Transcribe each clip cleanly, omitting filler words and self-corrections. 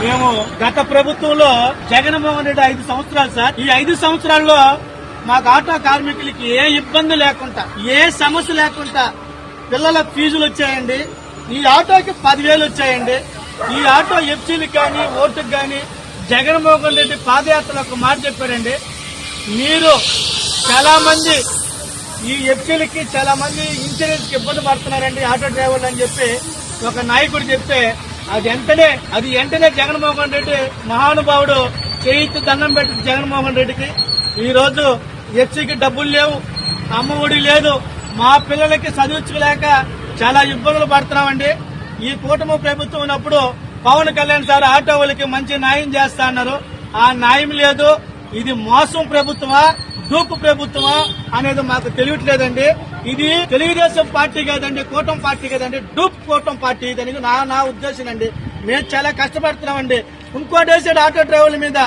మేము గత ప్రభుత్వంలో జగన్మోహన్ రెడ్డి 5 సంవత్సరాలు సార్. ఈ 5 సంవత్సరాల్లో మాకు ఆటో కార్మికులకి ఏ ఇబ్బంది లేకుండా, ఏ సమస్య లేకుండా పిల్లల ఫీజులు వచ్చాయండి. ఈ ఆటోకి 10,000 వచ్చాయండి. ఈ ఆటో ఎఫ్సీలకు కానీ ఓటుకు కానీ జగన్మోహన్ రెడ్డి పాదయాత్రలో ఒక మాట చెప్పారండి. మీరు చాలా మంది ఈ ఎఫ్సీలకి చాలా మంది ఇన్సూరెన్స్ కి ఇబ్బంది పడుతున్నారండి ఆటో డ్రైవర్లు అని చెప్పి ఒక నాయకుడు చెప్తే అది వెంటనే జగన్మోహన్ రెడ్డి మహానుభావుడు చేయిత్తు దండం పెట్టి జగన్మోహన్ రెడ్డికి ఈ రోజు ఎఫ్సీకి డబ్బులు లేవు, అమ్మ ఒడి లేదు, మా పిల్లలకి చదివించుకోలేక చాలా ఇబ్బందులు పడుతున్నామండి. ఈ కూటమి ప్రభుత్వం ఉన్నప్పుడు పవన్ కళ్యాణ్ సార్ ఆటో వాళ్ళకి మంచి న్యాయం చేస్తా అన్నారు. ఆ న్యాయం లేదు. ఇది మోసం ప్రభుత్వమా, దూపు ప్రభుత్వమా అనేది మాకు తెలియట్లేదండి. ఇది తెలుగుదేశం పార్టీ కాదండి, కూటమి పార్టీ కాదండి, డూప్ కూటమి పార్టీ ఇది నా ఉద్దేశం అండి. మేము చాలా కష్టపడుతున్నామండి. ఇంకోటి వేసాడు ఆటో డ్రైవర్ల మీద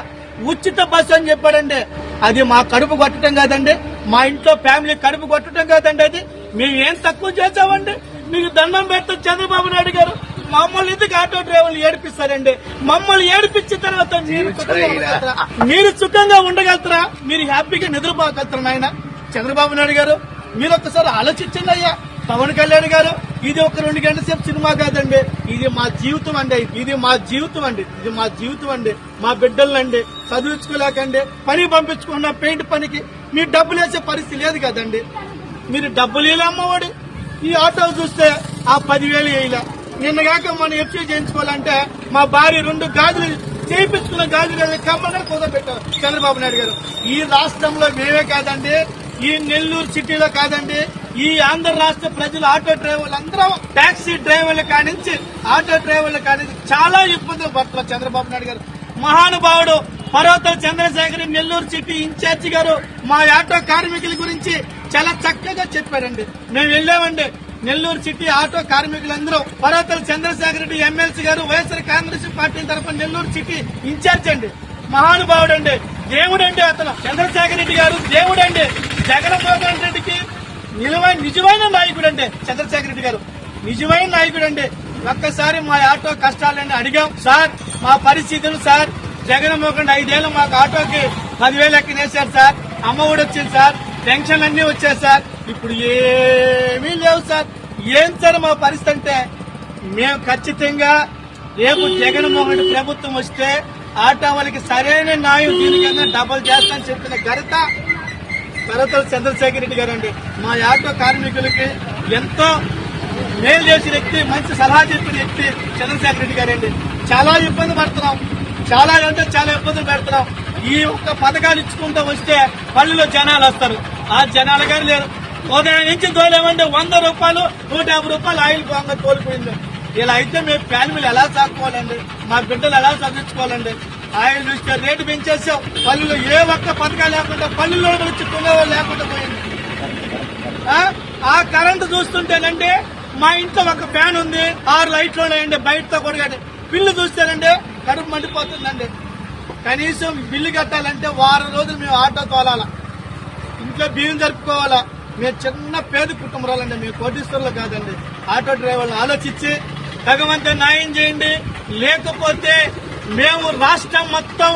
ఉచిత బస్సు అని చెప్పాడండి. అది మా కడుపు కొట్టడం కాదండి, మా ఇంట్లో ఫ్యామిలీ కడుపు కొట్టడం కాదండి. అది మేము ఏం తక్కువ చేసామండి. మీకు దండం పెడతాం చంద్రబాబు నాయుడు గారు. మమ్మల్ని ఎందుకు ఆటో డ్రైవర్లు ఏడిపిస్తారండి? మమ్మల్ని ఏడిపించిన తర్వాత మీరు సుఖంగా ఉండగలుగుతారా? మీరు హ్యాపీగా నిద్రపోగలుగుతారా? నాయన చంద్రబాబు నాయుడు గారు, మీరు ఒక్కసారి ఆలోచించండి అయ్యా. పవన్ కళ్యాణ్ గారు, ఇది ఒక 2 గంటల సేపు సినిమా కాదండి, ఇది మా జీవితం అండి. ఇది మా జీవితం అండి. మా బిడ్డలండి చదివించుకోలేకండి పని పంపించుకున్న పెయింట్ పనికి మీరు డబ్బులు వేసే పరిస్థితి లేదు కదండి. మీరు డబ్బులు వేయలేమ్మవాడు. ఈ ఆటో చూస్తే ఆ 10,000 వేయలే. నిన్నగాక మనం ఎఫ్సీ చేయించుకోవాలంటే మా భార్య 2 గాజులు చేయించుకున్న గాజులు కమ్మగా కుదరబెట్టారు చంద్రబాబు నాయుడు గారు. ఈ రాష్ట్రంలో మేమే కాదండి, ఈ నెల్లూరు సిటీలో కాదండి, ఈ ఆంధ్ర రాష్ట్ర ప్రజలు ఆటో డ్రైవర్లు అందరూ టాక్సీ డ్రైవర్ల కానించి ఆటో డ్రైవర్ల కానించి చాలా ఇబ్బందులు పడుతున్నారు చంద్రబాబు నాయుడు గారు. మహానుభావుడు పర్వతల చంద్రశేఖర్ నెల్లూరు సిటీ ఇన్ఛార్జి గారు మా ఆటో కార్మికుల గురించి చాలా చక్కగా చెప్పారండి. మేము వెళ్ళామండి నెల్లూరు సిటీ ఆటో కార్మికులందరూ. పర్వతల చంద్రశేఖర్ రెడ్డి ఎమ్మెల్సీ గారు వైఎస్ఆర్ కాంగ్రెస్ పార్టీ తరఫున నెల్లూరు సిటీ ఇన్ఛార్జ్ అండి. మహానుభావుడు అండి, దేవుడండి. అతను చంద్రశేఖర్ రెడ్డి గారు దేవుడండి. జగన్మోహన్ రెడ్డికి నిజమైన నాయకుడు అండి చంద్రశేఖర్ రెడ్డి గారు, నిజమైన నాయకుడు అండి. ఒక్కసారి మా ఆటో కష్టాలని అడిగాం. సార్ మా పరిస్థితులు సార్, జగన్మోహన్ 5 ఏళ్ళు మాకు ఆటోకి 10,000 ఎక్కనేశారు సార్, అమ్మ ఒడి వచ్చింది సార్, పెన్షన్ అన్ని వచ్చాయి సార్, ఇప్పుడు ఏమీ లేవు సార్. ఏం సార్ మా పరిస్థితి అంటే, మేము ఖచ్చితంగా రేపు జగన్మోహన్ ప్రభుత్వం వస్తే ఆటో వాళ్ళకి సరైన న్యాయం దీనికన్నా డబుల్ చేస్తానని చెప్పిన ఘనత పర్వతల చంద్రశేఖర్ రెడ్డి గారు అండి. మా ఆటో కార్మికులకి ఎంతో మేలు చేసిన వ్యక్తి, మంచి సలహా చెప్పిన వ్యక్తి చంద్రశేఖర్ రెడ్డి గారు అండి. చాలా ఇబ్బంది పడుతున్నాం, చాలా ఇబ్బందులు పెడుతున్నాం. ఈ ఒక్క పథకాలు ఇచ్చుకుంటూ వస్తే పల్లెలో జనాలు వస్తారు, ఆ జనాలు కానీ లేరు. ఉదయం నుంచి తోలేమంటే 100 రూపాయలు 150 రూపాయలు ఆయిల్ బాగా తోలిపోయింది. ఇలా అయితే మేము ఫ్యామిలీలు ఎలా సాగుకోవాలండి? మా బిడ్డలు ఎలా చదివించుకోవాలండి? ఆయిల్ చూస్తే రేటు పెంచేసాం. పల్లెలో ఏ ఒక్క పథకాలు లేకుండా పల్లెల్లో వచ్చి కొనేవాళ్ళు లేకుండా పోయింది. ఆ కరెంటు చూస్తుంటేనండి మా ఇంట్లో ఒక ఫ్యాన్ ఉంది, 6 లైట్లు ఉన్నాయండి బయటతో కూడా. బిల్లు చూస్తేనండి కడుపు మండిపోతుందండి. కనీసం బిల్లు కట్టాలంటే 1 వారం రోజులు మేము ఆటో తోలాల, ఇంట్లో బియ్యం జరుపుకోవాలా. మేము చిన్న పేద కుటుంబాలండి, మేము కోటీశ్వరులు కాదండి. ఆటో డ్రైవర్లు ఆలోచించి భగవంతుడు న్యాయం చేయండి. లేకపోతే మేము రాష్ట్రం మొత్తం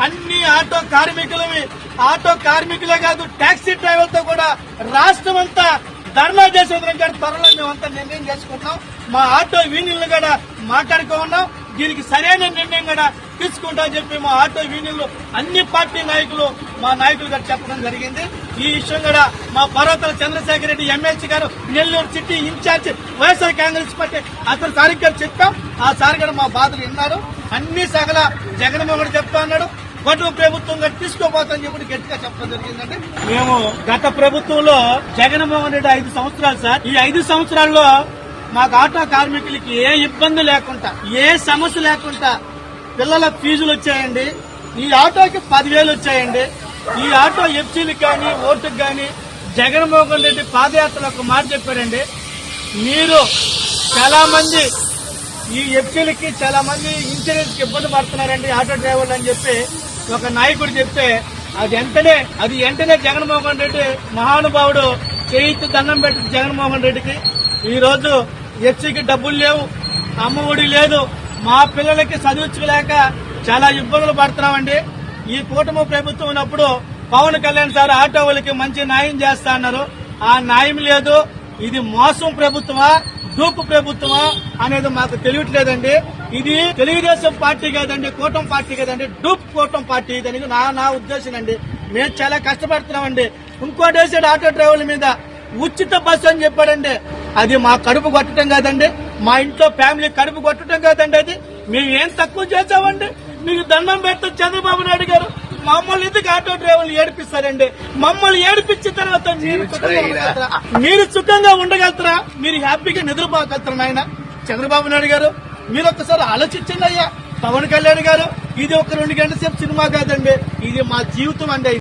అన్ని ఆటో కార్మికులే కాదు టాక్సీ డ్రైవర్తో కూడా రాష్ట్రం అంతా ధర్నా చేసే విధంగా త్వరలో మేమంతా నిర్ణయం చేసుకుంటాం. మా ఆటో యూనియన్లు కూడా మాట్లాడుకున్నాం. దీనికి సరైన నిర్ణయం కూడా తీసుకుంటామని చెప్పి మా ఆటో యూనియన్లు అన్ని పార్టీ నాయకులు మా నాయకులు గారు చెప్పడం జరిగింది. ఈ విషయం కూడా మా పర్వతల చంద్రశేఖర్ రెడ్డి ఎమ్మెల్సీ గారు నెల్లూరు సిటీ ఇన్ఛార్జ్ వైఎస్ఆర్ కాంగ్రెస్ పార్టీ అతను సార్ గారు చెప్పాం. ఆ సార్ గారు మా బాధలు విన్నారు. అన్ని సగల జగన్మోహన్ చెప్తా ఉన్నాడు, గొడవ ప్రభుత్వంగా తీసుకోబోతుందని చెప్పి గట్టిగా చెప్పడం జరిగిందండి. మేము గత ప్రభుత్వంలో జగన్మోహన్ రెడ్డి 5 సంవత్సరాలు సార్. ఈ 5 సంవత్సరాల్లో మాకు ఆటో కార్మికులకి ఏ ఇబ్బంది లేకుండా, ఏ సమస్య లేకుండా పిల్లల ఫీజులు వచ్చాయండి. ఈ ఆటోకి 10,000 వచ్చాయండి. ఈ ఆటో ఎఫ్సీలకు కానీ ఓటుకు కానీ జగన్మోహన్ రెడ్డి పాదయాత్రలో ఒక మాట చెప్పారండి. మీరు చాలా మంది ఈ ఎఫ్సీలకి చాలా మంది ఇన్సూరెన్స్ కి ఇబ్బంది పడుతున్నారండి ఆటో డ్రైవర్లు అని చెప్పి ఒక నాయకుడు చెప్తే అది వెంటనే జగన్మోహన్ రెడ్డి మహానుభావుడు చేయిత్తు దండం పెట్టి జగన్మోహన్ రెడ్డికి ఈ రోజు ఎఫ్సీకి డబ్బులు లేవు, అమ్మ ఒడి లేదు, మా పిల్లలకి చదివించలేక చాలా ఇబ్బందులు పడుతున్నామండి. ఈ కూటమి ప్రభుత్వం ఉన్నప్పుడు పవన్ కళ్యాణ్ సార్ ఆటో వాళ్ళకి మంచి న్యాయం చేస్తా అన్నారు. ఆ న్యాయం లేదు. ఇది మోసం ప్రభుత్వమా, దూపు ప్రభుత్వమా అనేది మాకు తెలియట్లేదండి. ఇది తెలుగుదేశం పార్టీ కాదండి, కూటమి పార్టీ కాదండి, డూప్ కూటమి పార్టీ ఇదని నా ఉద్దేశం అండి. మేము చాలా కష్టపడుతున్నామండి. ఇంకోటి వేసాడు ఆటో డ్రైవర్ల మీద ఉచిత బస్సు అని చెప్పాడండి. అది మా కడుపు కొట్టడం కాదండి, మా ఇంట్లో ఫ్యామిలీ కడుపు కొట్టడం కాదండి. అది మేము ఏం తక్కువ చేసామండి? మీకు దండం పెడతాం చంద్రబాబు నాయుడు గారు. మమ్మల్ని ఎందుకు ఆటో డ్రైవర్లు ఏడిపిస్తారండి? మమ్మల్ని ఏడిపించిన తర్వాత మీరు సుఖంగా ఉండగలుగుతారా? మీరు హ్యాపీగా నిద్రపోగలుగుతారా? నాయన చంద్రబాబు నాయుడు గారు, మీరు ఒక్కసారి ఆలోచించండి అయ్యా. పవన్ కళ్యాణ్ గారు, ఇది ఒక 2 గంటల సేపు సినిమా కాదండి, ఇది మా జీవితం అండి.